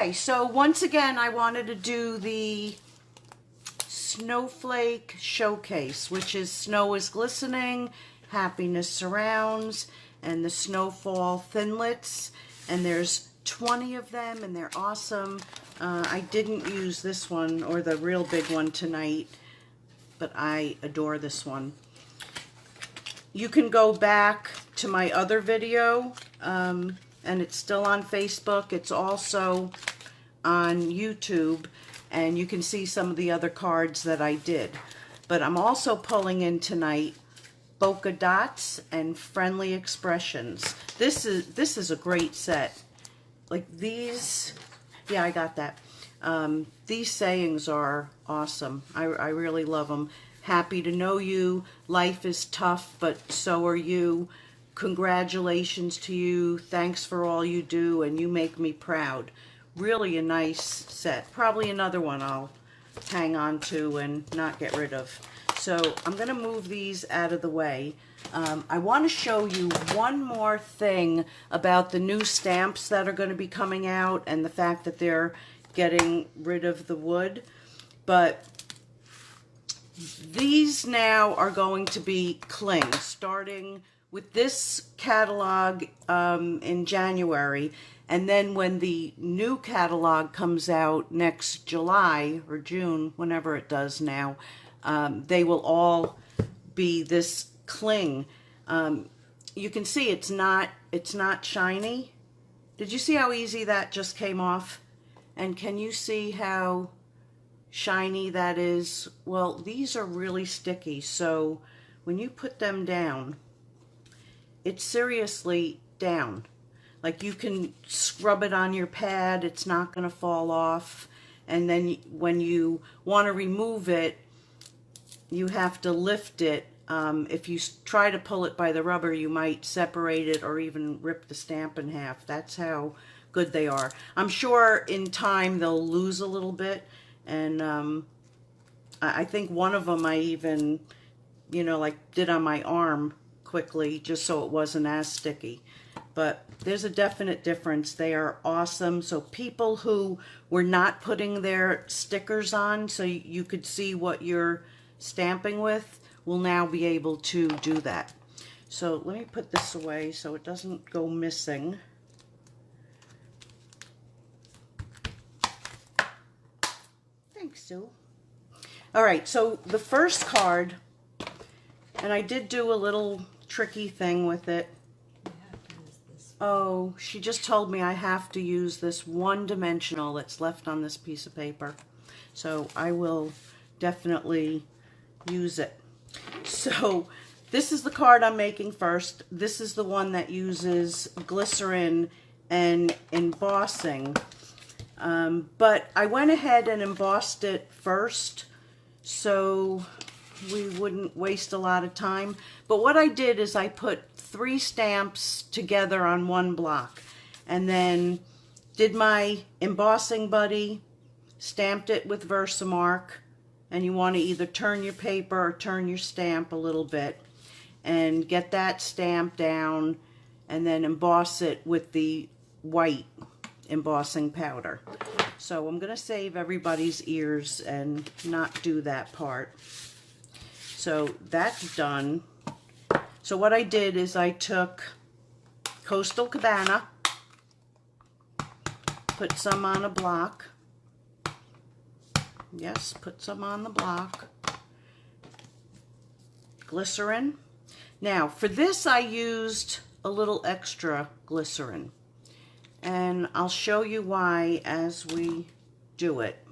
Okay, so once again, I wanted to do the Snowflake Showcase, which is snow is glistening, happiness surrounds, and the snowfall thinlits. And there's 20 of them, and they're awesome. I didn't use this one, or the real big one tonight, but I adore this one. You can go back to my other video, and it's still on Facebook. It's also on YouTube, and you can see some of the other cards that I did. But I'm also pulling in tonight Bokeh Dots and Friendly Expressions. This is a great set. Like these, yeah, I got that. These sayings are awesome. I really love them. Happy to know you. Life is tough, but so are you. Congratulations to you. Thanks for all you do, and you make me proud. Really a nice set. Probably another one I'll hang on to and not get rid of. So I'm going to move these out of the way. I want to show you one more thing about the new stamps that are going to be coming out and the fact that they're getting rid of the wood. But these now are going to be cling, starting with this catalog in January. And then when the new catalog comes out next July or June, whenever it does now, they will all be this cling. You can see it's not shiny. Did you see how easy that just came off? And can you see how shiny that is? Well, these are really sticky, so when you put them down, it's seriously down. Like you can scrub it on your pad, it's not going to fall off. And then when you want to remove it, you have to lift it. If you try to pull it by the rubber, you might separate it or even rip the stamp in half. That's how good they are. I'm sure in time they'll lose a little bit. And I think one of them I even, like did on my arm quickly just so it wasn't as sticky. But there's a definite difference. They are awesome. So people who were not putting their stickers on so you could see what you're stamping with will now be able to do that. So let me put this away so it doesn't go missing. Thanks, Sue. All right, so the first card, and I did do a little tricky thing with it. Oh, she just told me I have to use this one-dimensional that's left on this piece of paper. So I will definitely use it. So this is the card I'm making first. This is the one that uses glycerin and embossing. But I went ahead and embossed it first so we wouldn't waste a lot of time. But what I did is I put 3 stamps together on one block and then did my embossing buddy, stamped it with Versamark, and you want to either turn your paper or turn your stamp a little bit and get that stamp down and then emboss it with the white embossing powder. So I'm going to save everybody's ears and not do that part. So that's done. So what I did is I took Coastal Cabana, put some on a block. Yes, put some on the block. Glycerin. Now, for this I used a little extra glycerin. And I'll show you why as we do it.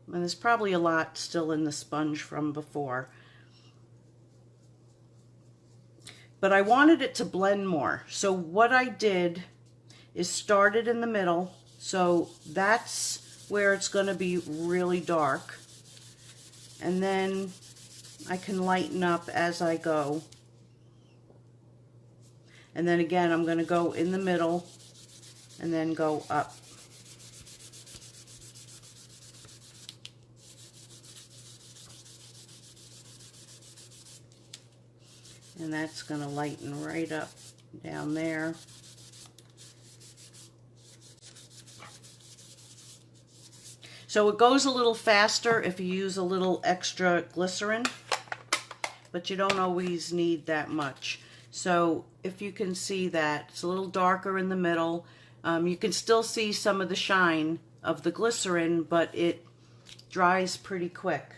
And there's probably a lot still in the sponge from before. But I wanted it to blend more. So what I did is started in the middle. So that's where it's going to be really dark. And then I can lighten up as I go. And then again, I'm going to go in the middle and then go up. And that's going to lighten right up down there. So it goes a little faster if you use a little extra glycerin, but you don't always need that much. So if you can see that, it's a little darker in the middle. You can still see some of the shine of the glycerin, but it dries pretty quick.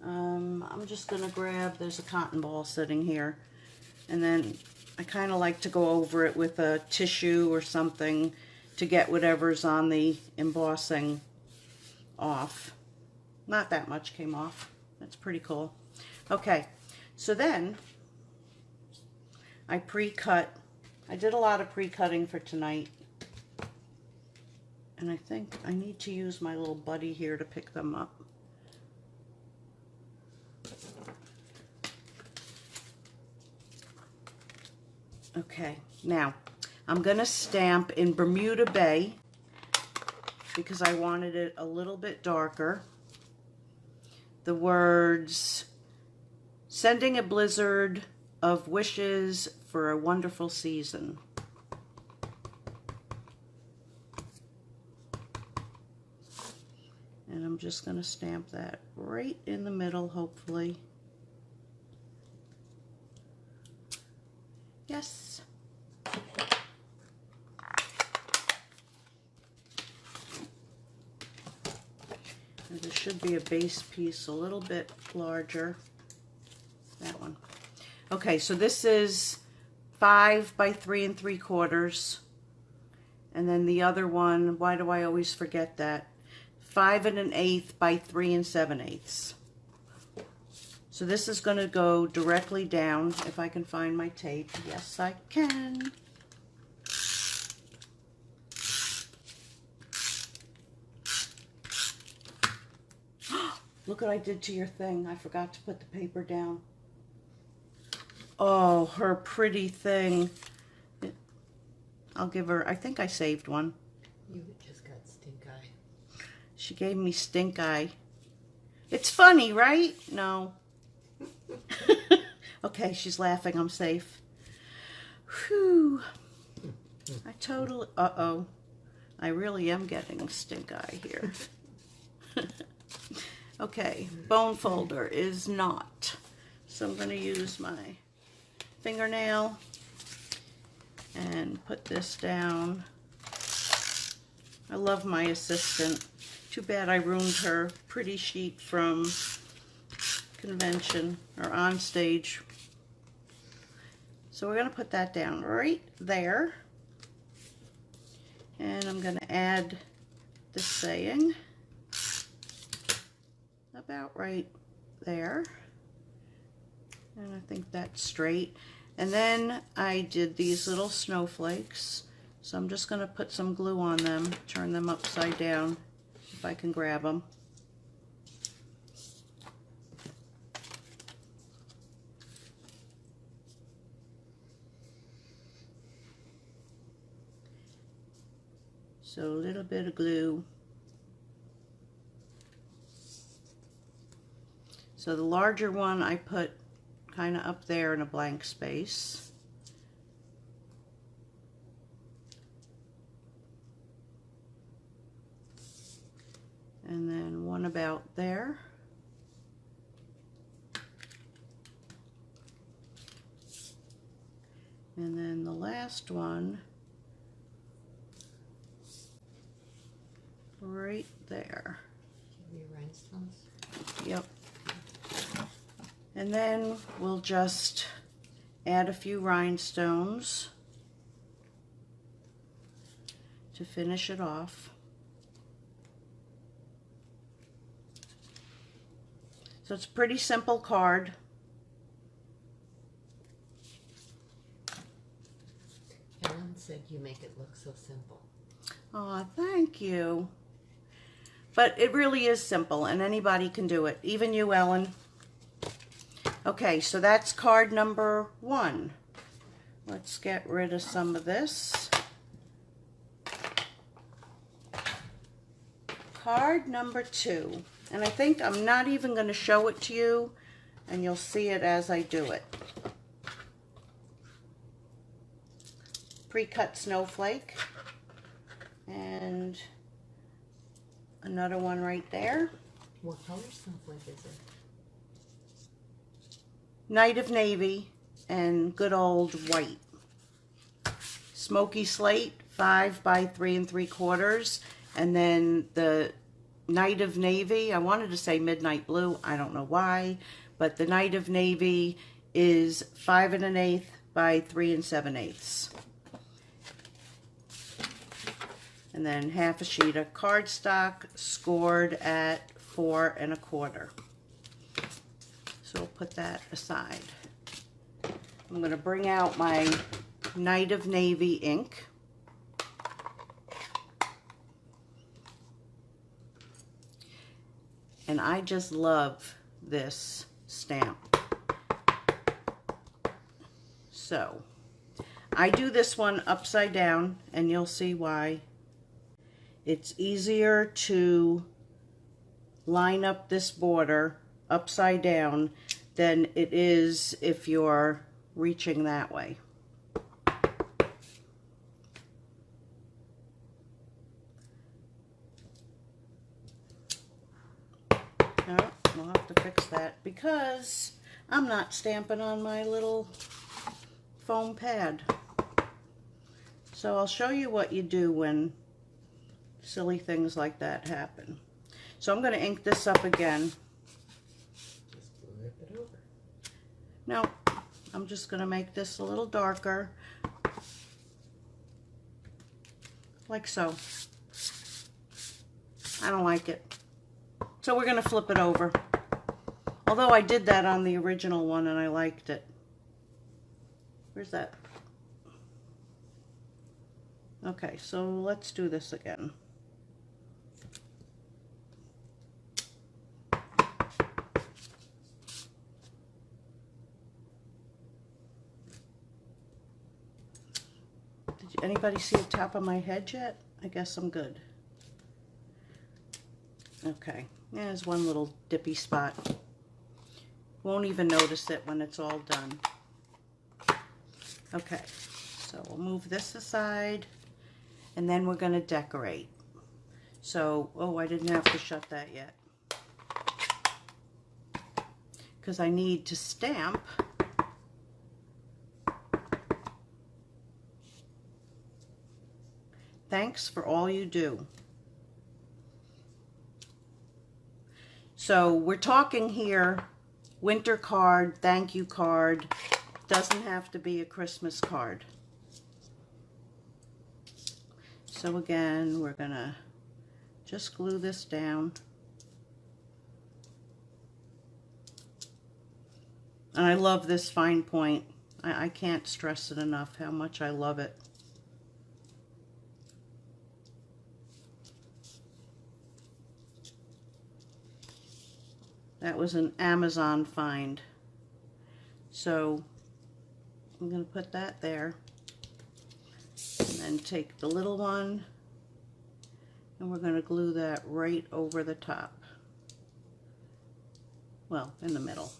I'm just gonna grab, there's a cotton ball sitting here, and then I kind of like to go over it with a tissue or something to get whatever's on the embossing off. Not that much came off. That's pretty cool. Okay, so then I pre-cut. I did a lot of pre-cutting for tonight, and I think I need to use my little buddy here to pick them up. Okay, now I'm gonna stamp in Bermuda Bay because I wanted it a little bit darker. The words, "Sending a blizzard of wishes for a wonderful season." And I'm just gonna stamp that right in the middle, hopefully. Yes. And there should be a base piece a little bit larger. That one. Okay, so this is 5 by 3 3/4. And then the other one, why do I always forget that? 5 1/8 by 3 7/8. So this is going to go directly down, if I can find my tape. Yes, I can. Look what I did to your thing. I forgot to put the paper down. Oh, her pretty thing. I'll give her, I think I saved one. You just got stink eye. She gave me stink eye. It's funny, right? No. Okay, she's laughing. I'm safe. Whew. I totally, uh-oh. I really am getting stink eye here. Okay, bone folder is not. So I'm going to use my fingernail and put this down. I love my assistant. Too bad I ruined her pretty sheet from convention or on stage. So we're going to put that down right there. And I'm going to add the saying about right there. And I think that's straight. And then I did these little snowflakes. So I'm just going to put some glue on them, turn them upside down if I can grab them. So a little bit of glue. So the larger one I put kind of up there in a blank space. And then one about there. And then the last one right there. Give you rhinestones? Yep. And then we'll just add a few rhinestones to finish it off. So it's a pretty simple card. Ellen said you make it look so simple. Oh, thank you. But it really is simple, and anybody can do it, even you, Ellen. Okay, so that's card number 1. Let's get rid of some of this. Card number 2. And I think I'm not even going to show it to you, and you'll see it as I do it. Pre-cut snowflake. And Another one right there. What color snowflake is it? Night of Navy and good old white. Smoky Slate, 5 by 3 3/4. And then the Night of Navy, I wanted to say Midnight Blue, I don't know why, but the Night of Navy is 5 1/8 by 3 7/8. And then half a sheet of cardstock scored at 4 1/4. So we'll put that aside. I'm going to bring out my Night of Navy ink. And I just love this stamp. So I do this one upside down, and you'll see why. It's easier to line up this border upside down than it is if you're reaching that way. Oh, we'll have to fix that because I'm not stamping on my little foam pad. So I'll show you what you do when silly things like that happen. So I'm going to ink this up again. Just flip it over. No, I'm just going to make this a little darker. Like so. I don't like it. So we're going to flip it over. Although I did that on the original one and I liked it. Where's that? Okay, so let's do this again. Did anybody see the top of my head yet? I guess I'm good. Okay, there's one little dippy spot. Won't even notice it when it's all done. Okay, so we'll move this aside and then we're going to decorate. So, oh, I didn't have to shut that yet because I need to stamp thanks for all you do. So we're talking here winter card, thank you card. Doesn't have to be a Christmas card. So again, we're gonna just glue this down. And I love this fine point. I can't stress it enough how much I love it. That was an Amazon find. So I'm going to put that there. And then take the little one and we're going to glue that right over the top. Well, in the middle.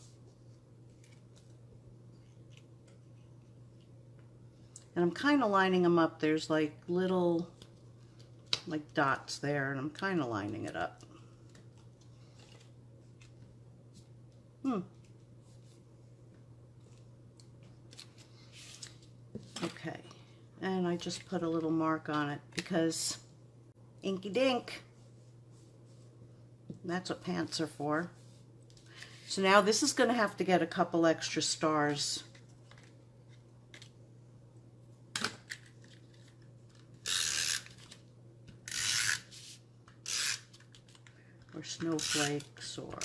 And I'm kind of lining them up. There's like little dots there and I'm kind of lining it up. Okay, and I just put a little mark on it because inky dink. That's what pants are for. So now this is going to have to get a couple extra stars. Or snowflakes or...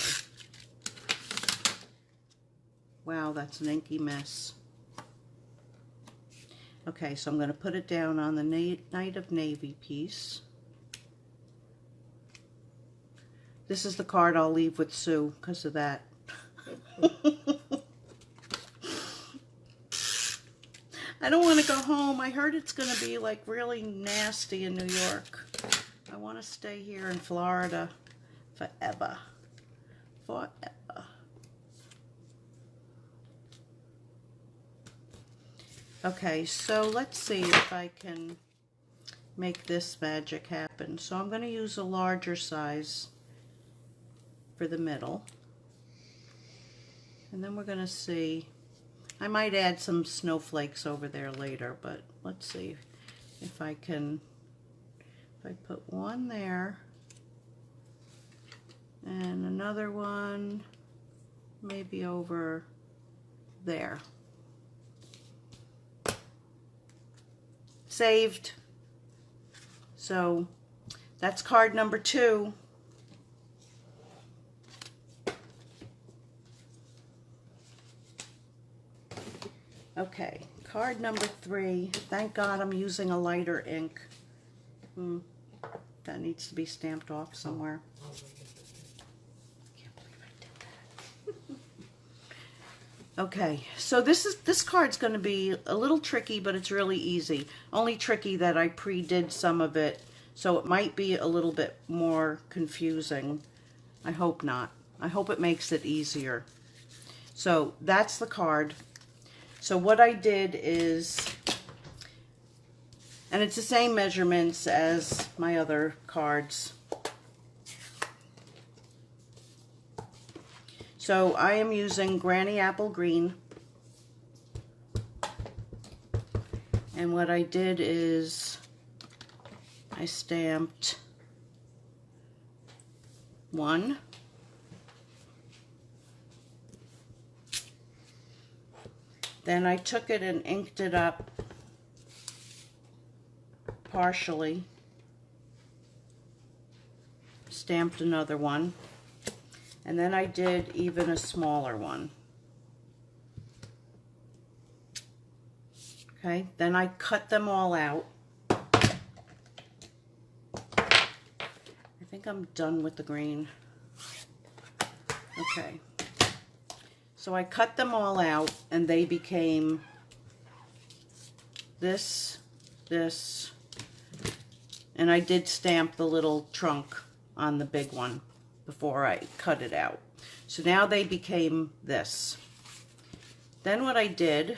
Wow, that's an inky mess. Okay, so I'm going to put it down on the Night of Navy piece. This is the card I'll leave with Sue because of that. I don't want to go home. I heard it's going to be like really nasty in New York. I want to stay here in Florida forever. Forever. Okay, so let's see if I can make this magic happen. So I'm going to use a larger size for the middle. And then we're going to see, I might add some snowflakes over there later, but let's see if I can, if I put one there and another one maybe over there. Saved. So that's card number 2. Okay, card number 3. Thank God I'm using a lighter ink. That needs to be stamped off somewhere. Can't believe I did that. Okay, so this card's going to be a little tricky, but it's really easy. Only tricky that I pre-did some of it, so it might be a little bit more confusing. I hope not. I hope it makes it easier. So that's the card. So what I did is, and it's the same measurements as my other cards. So I am using Granny Apple Green. And what I did is I stamped 1. Then I took it and inked it up partially. Stamped another one. And then I did even a smaller one. Okay, then I cut them all out. I think I'm done with the green. Okay. So I cut them all out and they became this, and I did stamp the little trunk on the big one before I cut it out. So now they became this. Then what I did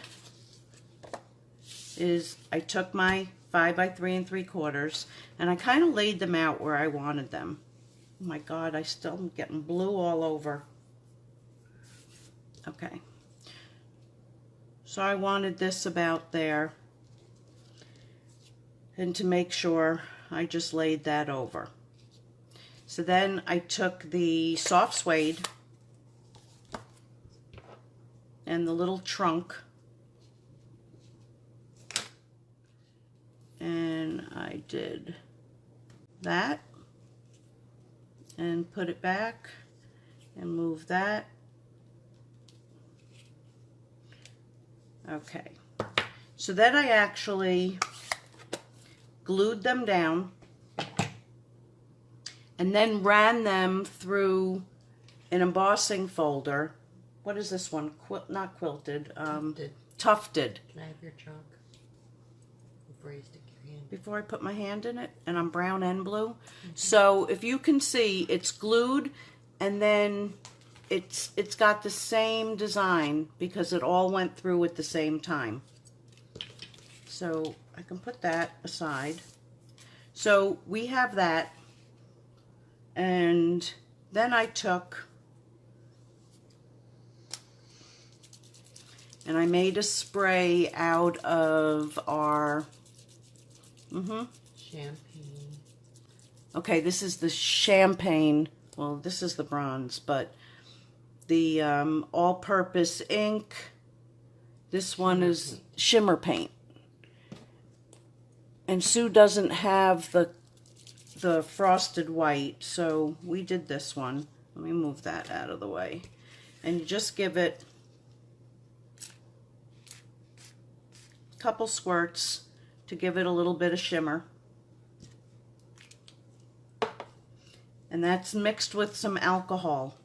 is I took my 5 by 3 3/4 and I kind of laid them out where I wanted them. Oh my God, I still am getting blue all over. Okay, so I wanted this about there, and to make sure I just laid that over. So then I took the soft suede and the little trunk and I did that and put it back and move that. Okay, so then I actually glued them down and then ran them through an embossing folder. What is this one? Not quilted. Tufted. Can I have your chalk before you stick your hand? Before I put my hand in it, and I'm brown and blue. So if you can see, it's glued, and then it's got the same design because it all went through at the same time. So I can put that aside. So we have that, and then I took and I made a spray out of our champagne. Okay, this is the champagne. Well, this is the bronze, but the all-purpose ink. This one is shimmer paint. And Sue doesn't have the frosted white, so we did this one. Let me move that out of the way. And you just give it a couple squirts to give it a little bit of shimmer. And that's mixed with some alcohol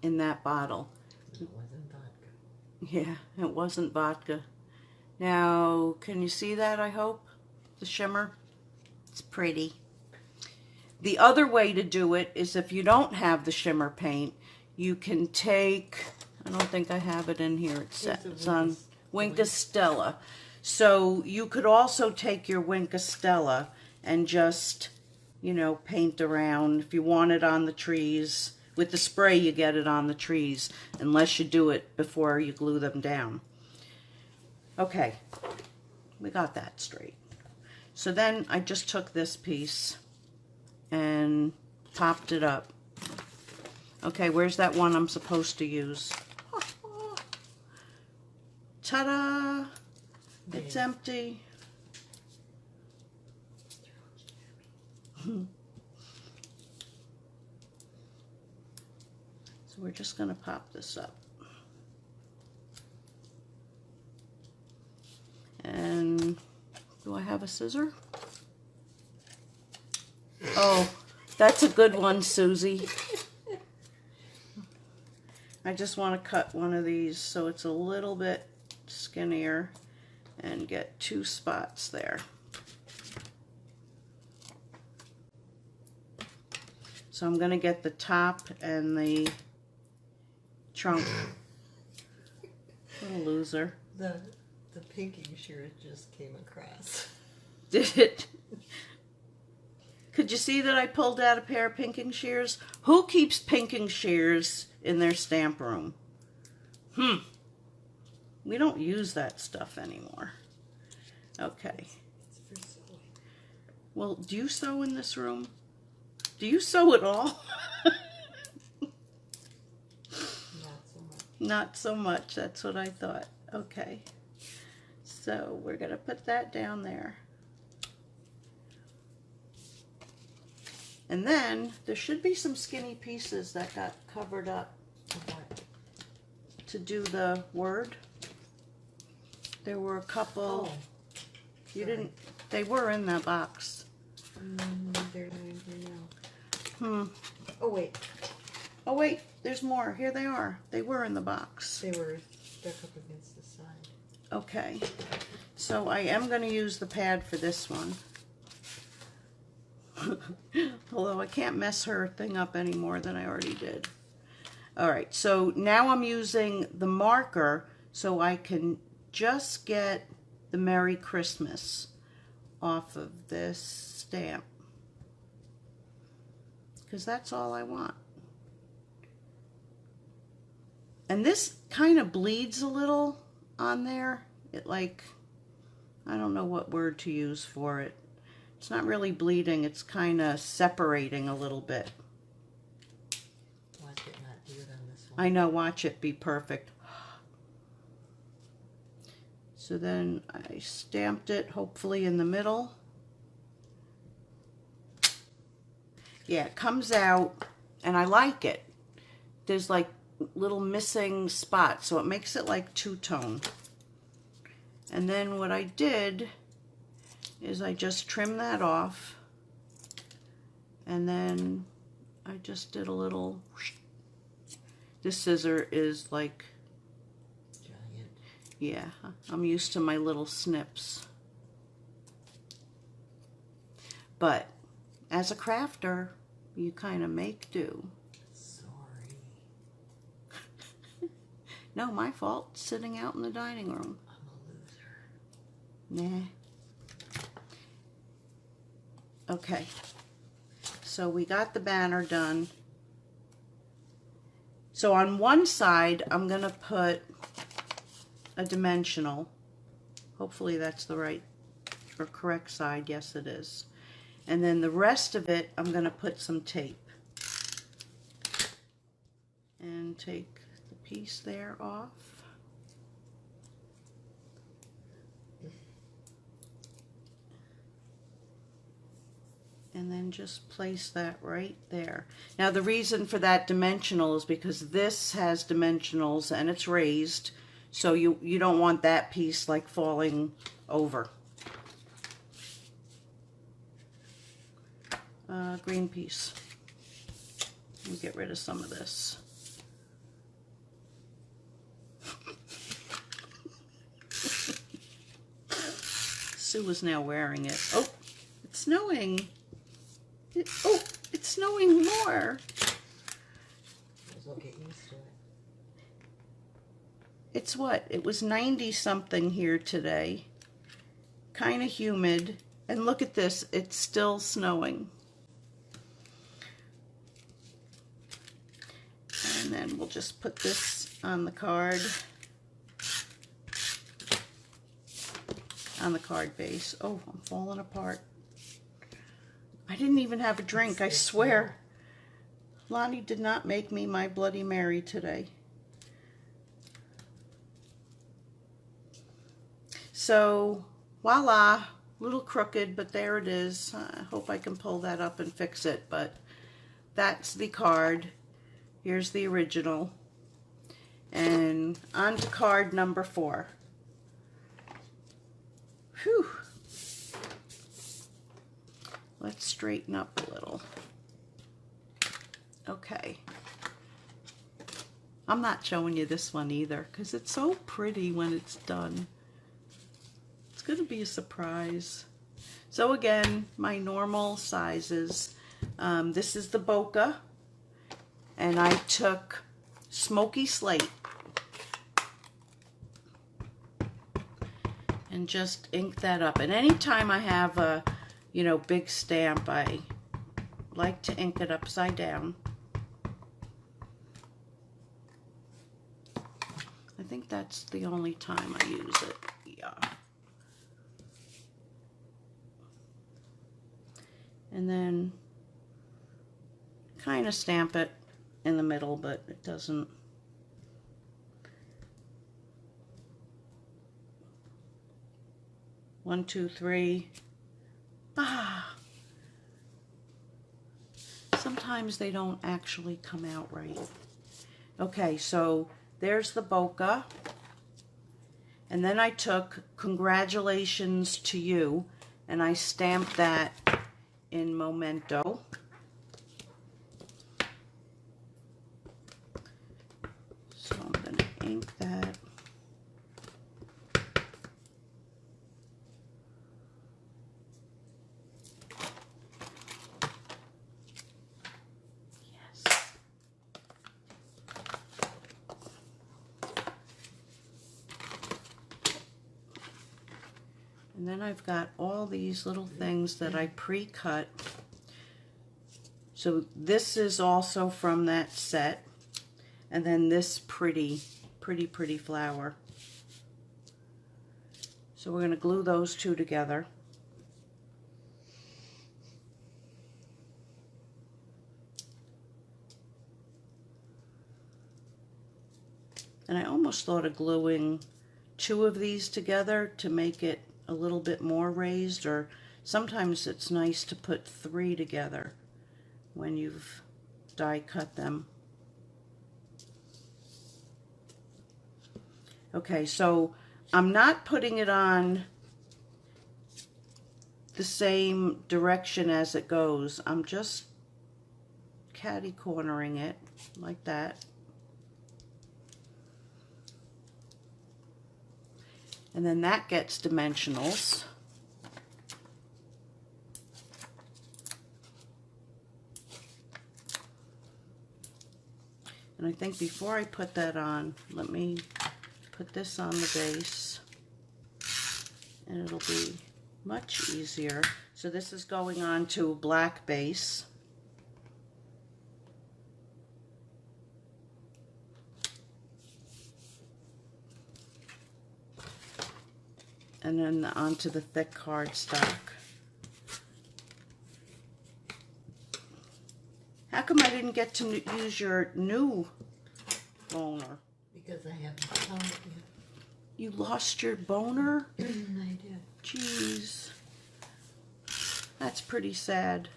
in that bottle. It wasn't vodka. Yeah, it wasn't vodka. Now, can you see that, I hope? The shimmer? It's pretty. The other way to do it is if you don't have the shimmer paint, you can take, I don't think I have it in here, it's on Wink of Stella. So you could also take your Wink of Stella and just, you know, paint around. If you want it on the trees, with the spray you get it on the trees, unless you do it before you glue them down. Okay, we got that straight. So then I just took this piece and popped it up. Okay, where's that one I'm supposed to use? Ta-da! It's empty. So we're just going to pop this up. And do I have a scissor? Oh, that's a good one, Susie. I just want to cut one of these so it's a little bit skinnier and get 2 spots there. So I'm going to get the top and the trunk. What a loser. The pinking shears just came across. Did it? Could you see that I pulled out a pair of pinking shears? Who keeps pinking shears in their stamp room? We don't use that stuff anymore. Okay. It's for sewing. Well, do you sew in this room? Do you sew at all? Not so much. Not so much. That's what I thought. Okay. So we're going to put that down there. And then there should be some skinny pieces that got covered up to do the word. There were a couple. Oh, you sorry. didn't. They were in that box. They're not in here now. Oh wait, Oh wait, there's more. Here they are. They were in the box. they were stuck up against the side. Okay. So I am going to use the pad for this one. Although I can't mess her thing up any more than I already did. Alright, so now I'm using the marker so I can just get the Merry Christmas off of this stamp. Because that's all I want. And this kind of bleeds a little on there. It like, I don't know what word to use for it. It's not really bleeding, it's kind of separating a little bit. Watch it not do it on this one. I know, watch it be perfect. So then I stamped it hopefully in the middle. Yeah, it comes out and I like it. There's like little missing spots, so it makes it like two-tone. And then what I did is I just trimmed that off, and then I just did a little whoosh. This scissor is like, Giant. yeah, I'm used to my little snips. But as a crafter, you kind of make do. Sorry. No, my fault, sitting out in the dining room. I'm a loser. Nah. Okay, so we got the banner done. So on one side, I'm going to put a dimensional. Hopefully that's the right or correct side. Yes, it is. And then the rest of it, I'm going to put some tape. And take the piece there off. And then just place that right there. Now the reason for that dimensional is because this has dimensionals and it's raised, so you don't want that piece like falling over. Green piece. Let me get rid of some of this. Sue is now wearing it. Oh, it's snowing. Oh, it's snowing more. We'll get used to it. It's what? It was 90 something here today. Kind of humid. And look at this, it's still snowing. And then we'll just put this on the card. On the card base. Oh, I'm falling apart. I didn't even have a drink, I swear. Lonnie did not make me my Bloody Mary today. So, voila, a little crooked, but there it is. I hope I can pull that up and fix it, but that's the card. Here's the original. And on to card number 4. Whew. Let's straighten up a little. Okay. I'm not showing you this one either because it's so pretty when it's done. It's going to be a surprise. So again, my normal sizes. This is the bokeh, and I took Smoky Slate and just ink that up. And anytime I have a, you know, big stamp, I like to ink it upside down. I think that's the only time I use it. Yeah. And then kind of stamp it in the middle, but it doesn't. One, two, three. Ah. Sometimes they don't actually come out right. Okay, so there's the bokeh. And then I took Congratulations to You, and I stamped that in Memento. So I'm going to ink that. Yes. And then I've got all these little things that I pre-cut. So this is also from that set. And then this pretty flower. So we're going to glue those two together. And I almost thought of gluing 2 of these together to make it a little bit more raised, or sometimes it's nice to put 3 together when you've die cut them. Okay, so I'm not putting it on the same direction as it goes. I'm just catty cornering it like that. And then that gets dimensionals. And I think before I put that on, let me put this on the base, and it'll be much easier. So this is going on to a black base. And then onto the thick cardstock. How come I didn't get to use your new boner? Because I haven't found it yet. You lost your boner? I did. Jeez. That's pretty sad.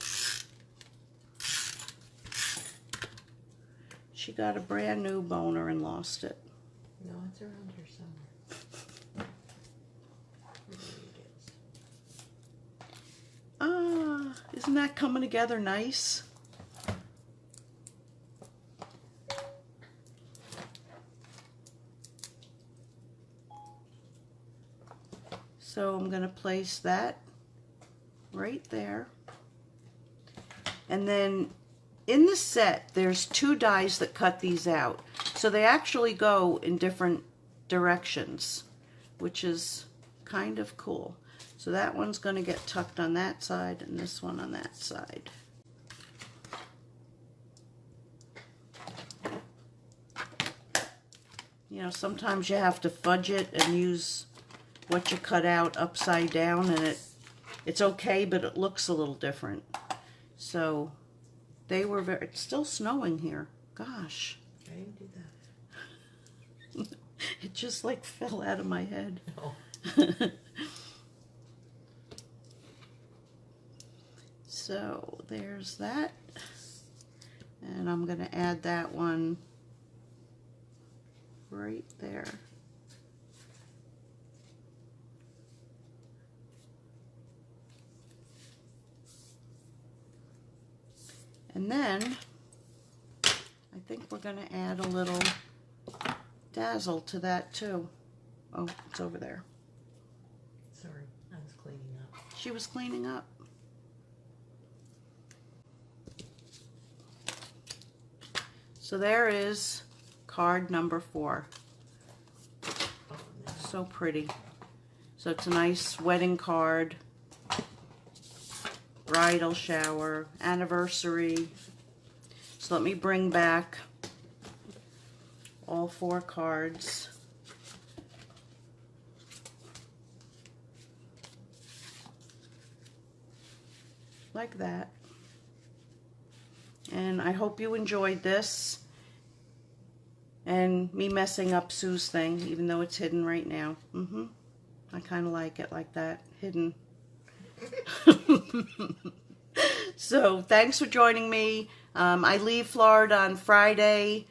She got a brand new boner and lost it. No, it's around here somewhere. Ah, isn't that coming together nice? So I'm going to place that right there. And then in the set, there's 2 dies that cut these out. So they actually go in different directions, which is kind of cool. So that one's going to get tucked on that side and this one on that side. You know, sometimes you have to fudge it and use what you cut out upside down, and it's okay, but it looks a little different. So they were very, it's still snowing here. Gosh. I didn't do that. It just like fell out of my head. Oh. So there's that. And I'm going to add that one right there. And then I think we're going to add a little dazzle to that too. Oh, it's over there. Sorry, I was cleaning up. She was cleaning up. So there is card number 4. So pretty. So it's a nice wedding card, bridal shower, anniversary. So let me bring back all 4 cards. Like that. And I hope you enjoyed this and me messing up Sue's thing, even though it's hidden right now. I kind of like it like that, hidden. So thanks for joining me. I leave Florida on Friday.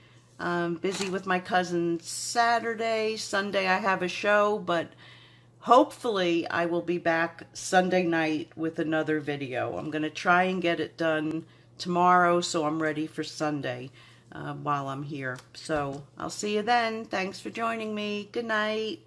Busy with my cousin Saturday. Sunday I have a show, but hopefully I will be back Sunday night with another video. I'm going to try and get it done tomorrow so I'm ready for Sunday while I'm here. So I'll see you then. Thanks for joining me. Good night.